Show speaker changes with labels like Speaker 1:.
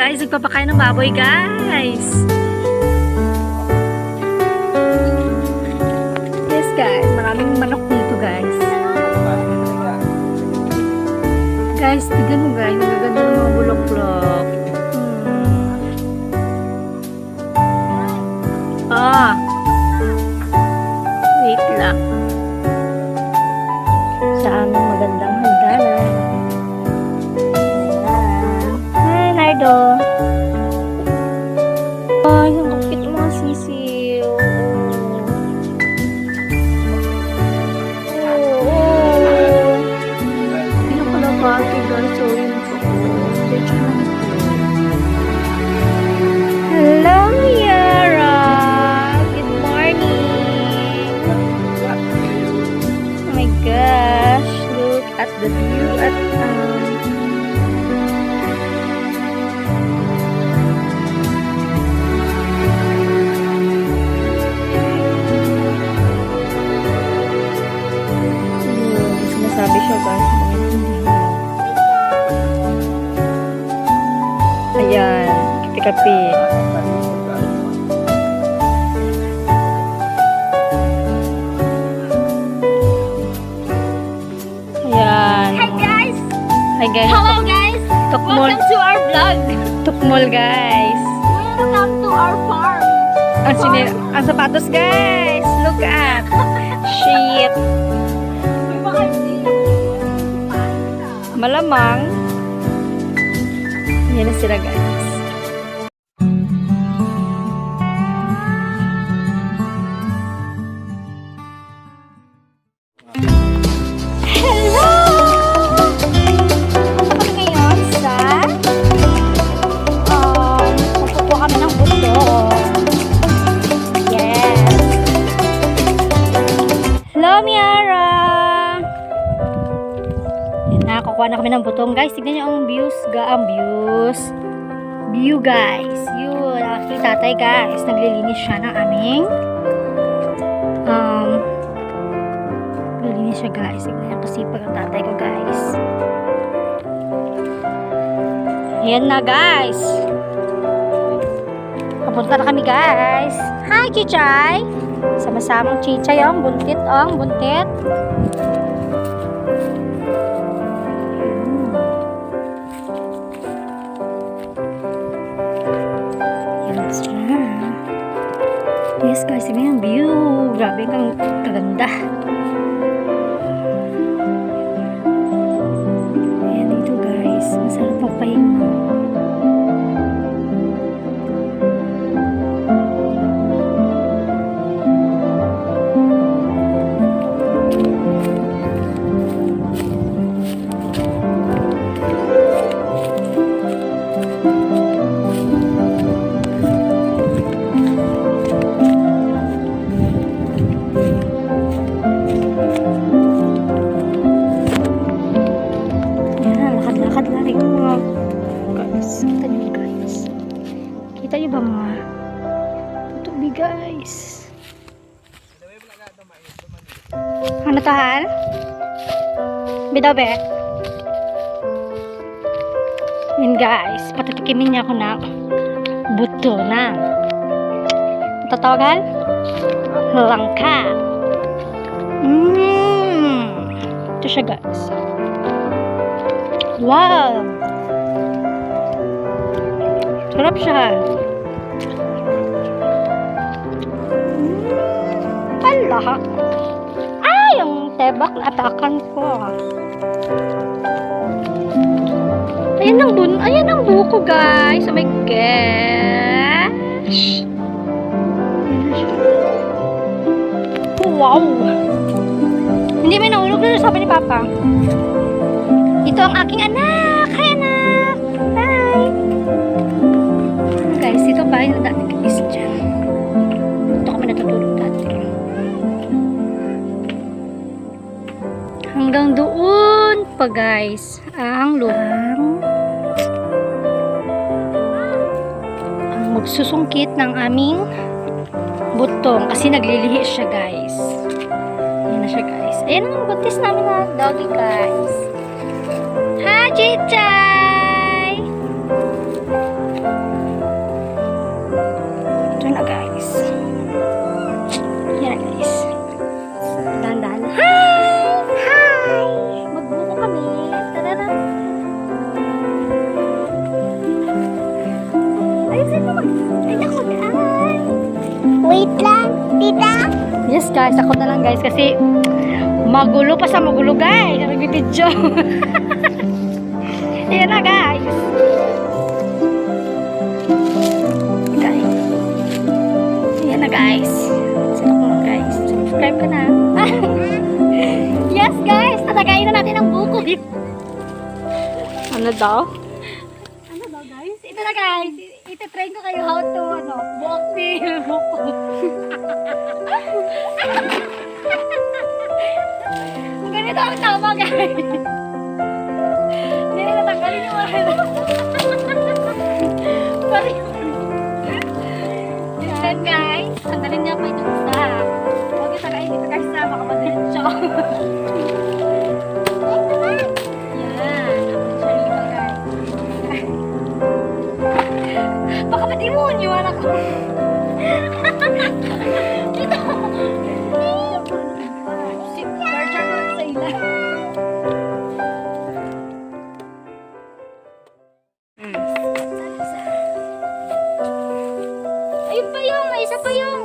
Speaker 1: guys, nagpapakain ng baboy guys. Yes guys, maraming manok dito guys. Guys, tignan mo guys, nagaganda ng mga bulok-bulok. Wait lang. Sa aming magandang hagdanan. Hi, Nardo. Ay, ang kapit mga sisiw. Hindi na pala pati guys. So, yun po. Hello, Yara. Good morning. Oh my gosh. Look at the view at sabi siya guys. Ayan, kapi-kapi. Ayan.
Speaker 2: Hi guys!
Speaker 1: Hi guys.
Speaker 2: Hello guys!
Speaker 1: Tukmol.
Speaker 2: Welcome to our vlog!
Speaker 1: Tukmol guys.
Speaker 2: Welcome to our farm!
Speaker 1: Ang sapatos guys. Look at. Shit. Malamang. Yan na sila guys.
Speaker 2: Hello! Punta kami ngayon sa magpupo kami ng buto. Yes!
Speaker 1: Hello, Miara! Yan na, kukuha na kami ng butong. Guys, tignan niyo ang views. View, guys. Yun, si tatay, guys. Naglilinis siya ng aming naglilinis siya, guys. Tignan niyo kasi pag ang tatay ko, guys. Ayan na, guys. Papunta na kami, guys. Hi, Chichay! Sama-samang Chichay, ang buntit, buntit. Yes guys, tignan yung view. Grabe kang kaganda. Ayan dito guys. Masarap magpahinga. Kita nyo ba mga tutubi guys? Ano tahan? Bidaw be? Yan guys, patatikimin niya ako ng buto na tatawagan? Langka. Ito siya guys. Wow! Sarap siya. Ala. Ay, yung tebak na atakan ko. Ayan ang buko guys. Oh my gosh. Wow. Hindi may nahulog na sabi ni Papa. Ito ang aking anak. Hi anak. Hi. Guys, ito bahay na dati kabis dyan. Ito kami natutulog dati. Hanggang doon pa guys ang magsusungkit ng aming butong kasi naglilihi siya guys. Ayan na siya guys. Ayan ang buntis namin na doggy guys. Hi Chichay! Yan na guys. Yan na guys. Dahan-dahan. Hi! Hi! Magbuko kami. Tadada. Ay, sino mag... Ay, ako na.
Speaker 2: Wait lang, tita.
Speaker 1: Yes guys, ako na lang guys kasi magulo pa sa magulo guys. Nag-video. Ayan na guys. Guys. Ayan na guys. Sino ko lang guys. Subscribe ka na. Yes guys, tatagayin na natin ang buko. Ano daw? Ano daw guys? Ito na guys. Ito-train ko kayo how to walk the buko. Ganito ang tama guys. Hindi na natanggalin yung mga yan guys. Tanggalin niya pa itong isa. Huwag yung tagayin dito guys na makamadalin siya. Yan. Siya dito guys. Baka matimun yung anak ko. Dito. Charger ko sa ilan. Ayun pa yung, may isa pa yung.